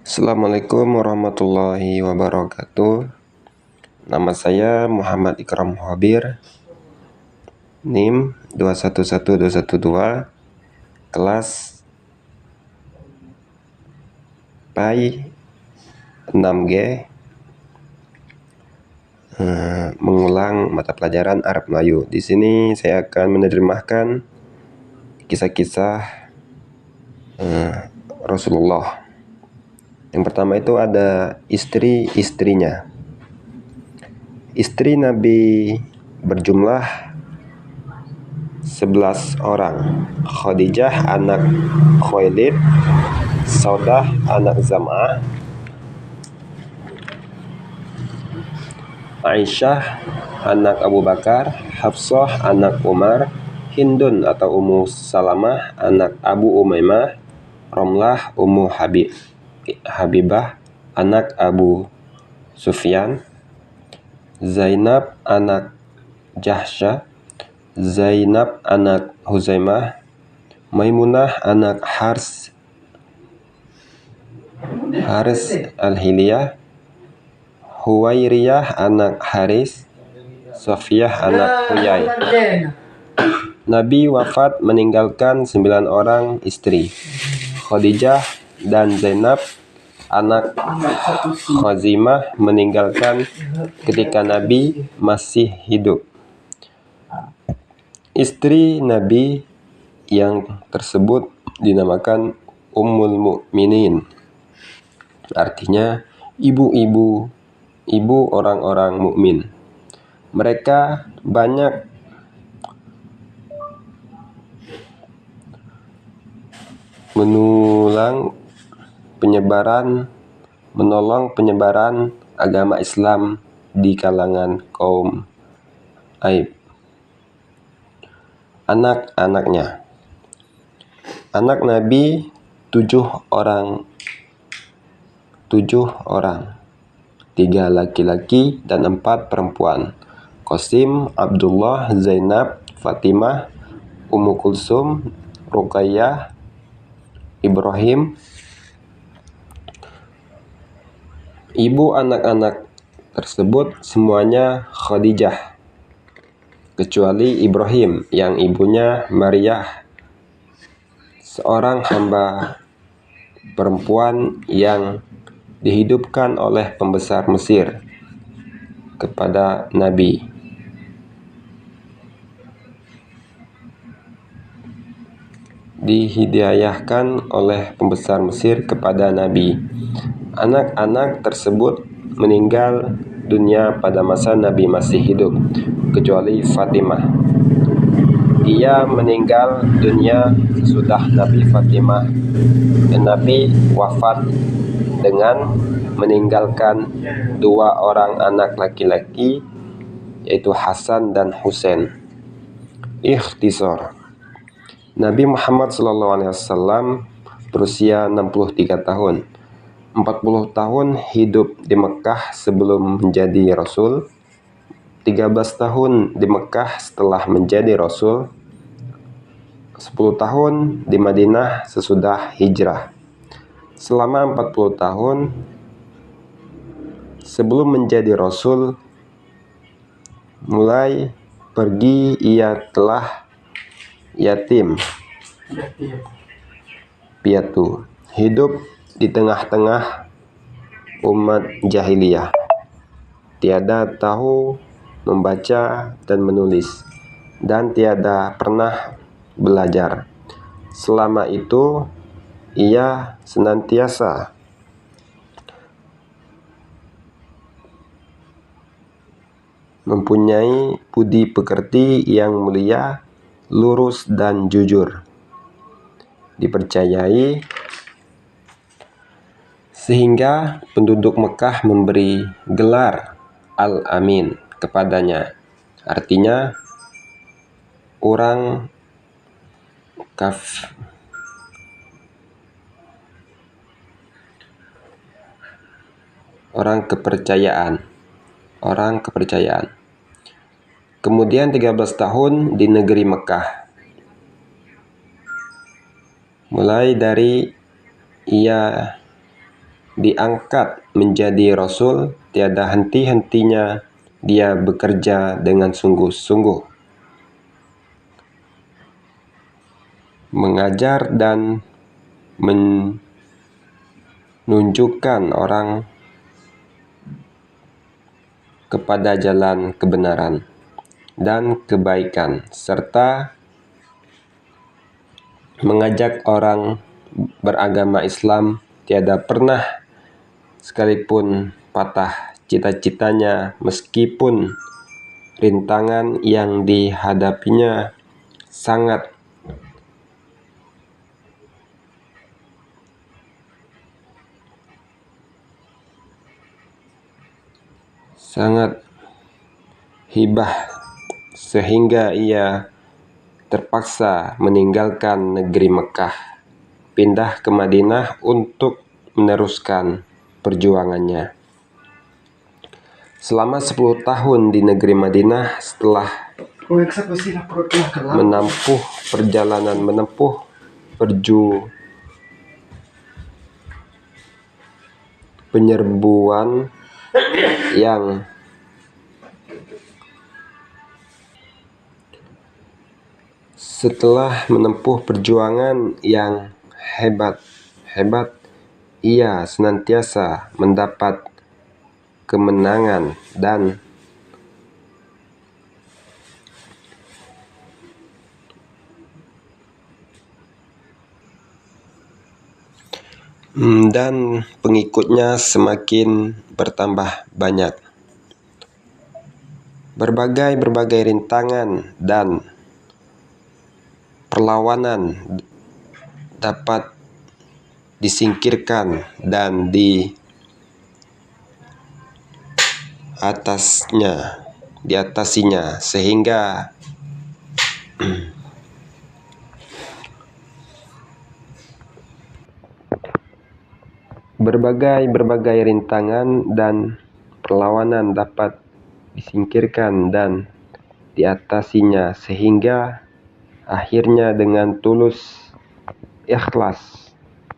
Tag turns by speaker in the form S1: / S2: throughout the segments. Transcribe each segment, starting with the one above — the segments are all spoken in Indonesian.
S1: Assalamualaikum warahmatullahi wabarakatuh. Nama saya Muhammad Ikram Hobir, NIM 211212, kelas PAI 6G, mengulang mata pelajaran Arab Melayu. Di sini saya akan menerjemahkan kisah-kisah Rasulullah. Yang pertama itu ada istri-istrinya. Istri Nabi berjumlah 11 orang. Khadijah anak Khuwailid, Saudah anak Zam'ah, Aisyah anak Abu Bakar, Hafsah anak Umar, Hindun atau Ummu Salamah anak Abu Umaymah, Romlah Ummu Habibah anak Abu Sufyan, Zainab anak Jahsya, Zainab anak Huzaimah, Maimunah anak Haris al-Hiliyah, Huwairiyah anak Haris, Sofiyah anak Huyai. Nabi wafat meninggalkan 9 orang istri. Khadijah dan Zainab anak Khazimah meninggalkan ketika Nabi masih hidup. Istri Nabi yang tersebut dinamakan Ummul Mukminin, artinya ibu orang-orang mukmin. Mereka banyak menolong penyebaran agama Islam di kalangan kaum Aib. Anak-anaknya. Anak Nabi 7 orang. 3 laki-laki dan 4 perempuan. Qasim, Abdullah, Zainab, Fatimah, Ummu Kulsum, Ruqayyah, Ibrahim. Ibu anak-anak tersebut semuanya Khadijah, kecuali Ibrahim yang ibunya Maryah, seorang hamba perempuan yang dihidupkan oleh pembesar Mesir kepada Nabi. Dihidayahkan oleh pembesar Mesir kepada Nabi. Anak-anak tersebut meninggal dunia pada masa Nabi masih hidup, kecuali Fatimah. Ia meninggal dunia sesudah Nabi Fatimah dan Nabi wafat dengan meninggalkan 2 orang anak laki-laki, yaitu Hasan dan Husain. Ikhtisar. Nabi Muhammad SAW berusia 63 tahun. 40 tahun hidup di Mekah sebelum menjadi Rasul, 13 tahun di Mekah setelah menjadi Rasul, 10 tahun di Madinah sesudah hijrah. Selama 40 tahun sebelum menjadi Rasul, mulai pergi ia telah yatim piatu, hidup di tengah-tengah umat jahiliyah, tiada tahu membaca dan menulis, dan tiada pernah belajar. Selama itu ia senantiasa mempunyai budi pekerti yang mulia, lurus dan jujur, dipercayai sehingga penduduk Mekah memberi gelar Al-Amin kepadanya, artinya orang kepercayaan. Kemudian 13 tahun di negeri Mekah. Mulai dari ia diangkat menjadi rasul, tiada henti-hentinya dia bekerja dengan sungguh-sungguh, mengajar dan menunjukkan orang kepada jalan kebenaran dan kebaikan, serta mengajak orang beragama Islam. Tiada pernah sekalipun patah cita-citanya, meskipun rintangan yang dihadapinya sangat hibah, sehingga ia terpaksa meninggalkan negeri Mekah, pindah ke Madinah untuk meneruskan perjuangannya. Selama 10 tahun di negeri Madinah, setelah menempuh penyerbuan yang perjuangan yang hebat, ia senantiasa mendapat kemenangan dan pengikutnya semakin bertambah banyak. Berbagai rintangan dan perlawanan dapat disingkirkan dan diatasinya, sehingga berbagai rintangan dan perlawanan dapat disingkirkan dan diatasinya, sehingga akhirnya dengan tulus ikhlas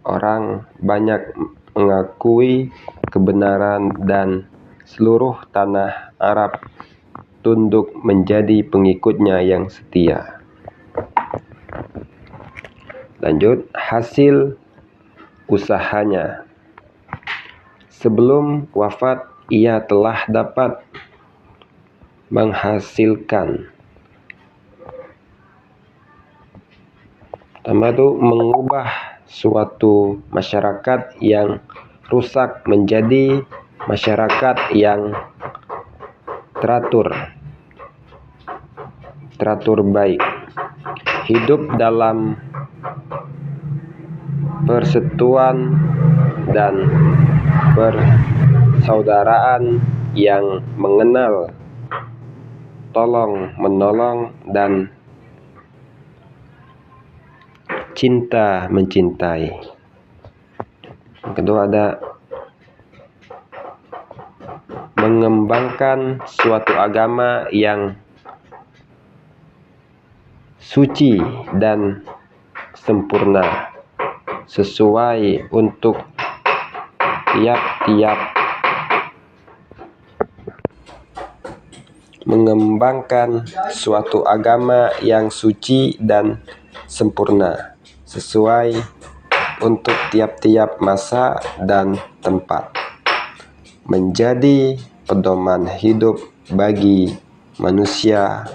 S1: orang banyak mengakui kebenaran dan seluruh tanah Arab tunduk menjadi pengikutnya yang setia. Lanjut, hasil usahanya. Sebelum wafat, ia telah dapat menghasilkan mengubah suatu masyarakat yang rusak menjadi masyarakat yang teratur baik, hidup dalam persatuan dan persaudaraan, yang mengenal tolong menolong dan cinta mencintai. Yang kedua ada mengembangkan suatu agama yang suci dan sempurna sesuai untuk tiap-tiap mengembangkan suatu agama yang suci dan sempurna sesuai untuk tiap-tiap masa dan tempat, menjadi pedoman hidup bagi manusia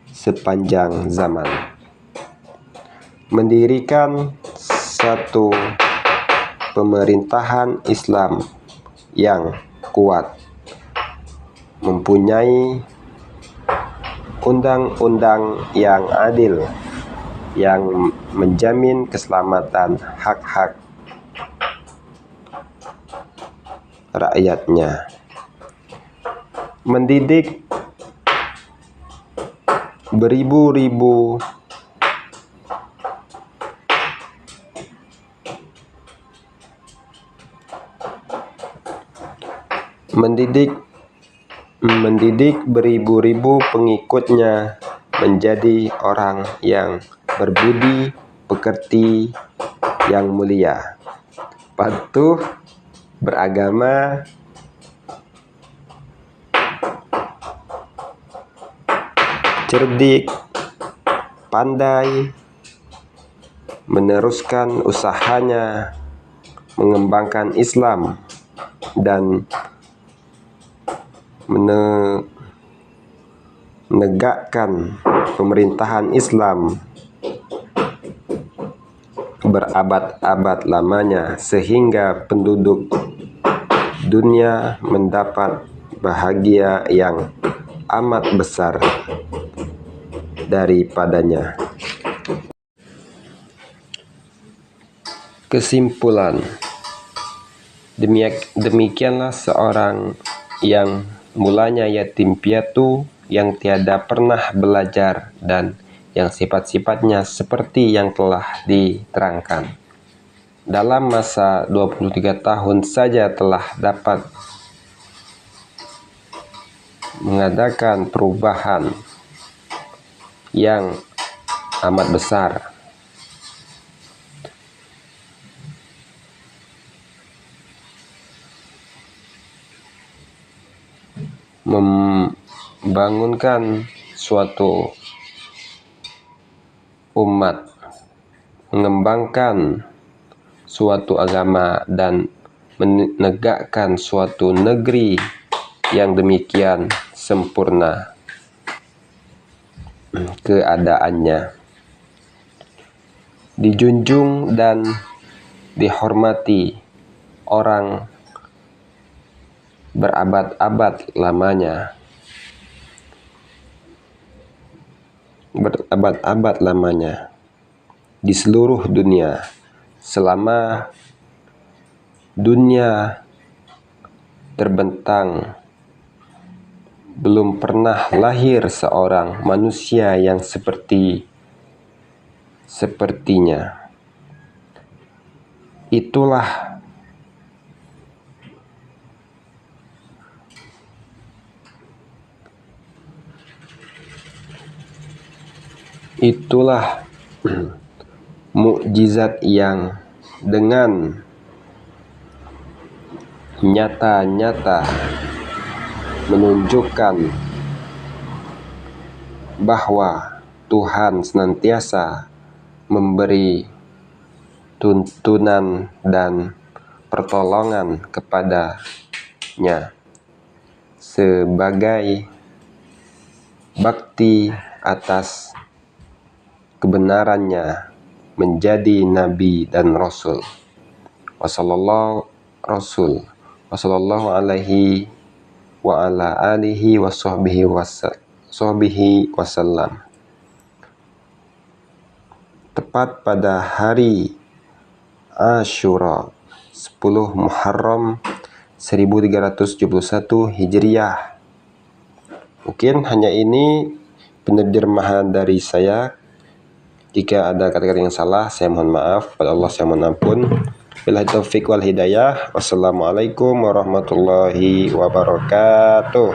S1: sepanjang zaman. Mendirikan satu pemerintahan Islam yang kuat, mempunyai undang-undang yang adil, yang menjamin keselamatan hak-hak rakyatnya. Mendidik beribu-ribu pengikutnya menjadi orang yang berbudi pekerti, yang mulia, patuh, beragama, cerdik, pandai, meneruskan usahanya mengembangkan Islam dan menegakkan pemerintahan Islam berabad-abad lamanya, sehingga penduduk dunia mendapat bahagia yang amat besar daripadanya. Kesimpulan, demikianlah seorang yang mulanya yatim piatu, yang tiada pernah belajar, dan yang sifat-sifatnya seperti yang telah diterangkan. Dalam masa 23 tahun saja telah dapat mengadakan perubahan yang amat besar. Membangunkan suatu umat, mengembangkan suatu agama, dan menegakkan suatu negeri yang demikian sempurna keadaannya, dijunjung dan dihormati orang berabad-abad lamanya di seluruh dunia. Selama dunia terbentang, belum pernah lahir seorang manusia yang sepertinya. Itulah mukjizat yang dengan nyata-nyata menunjukkan bahwa Tuhan senantiasa memberi tuntunan dan pertolongan kepadanya sebagai bakti atas kebenarannya menjadi nabi dan rasul. Wassallallahu alaihi wa ala alihi wa sahbihi wasallam. Tepat pada hari Asyura 10 Muharram 1371 Hijriah. Mungkin hanya ini penerjemahan dari saya. Jika ada kata-kata yang salah, saya mohon maaf. Pada Allah saya mohon ampun. Billahi taufiq wal hidayah. Wassalamualaikum warahmatullahi wabarakatuh.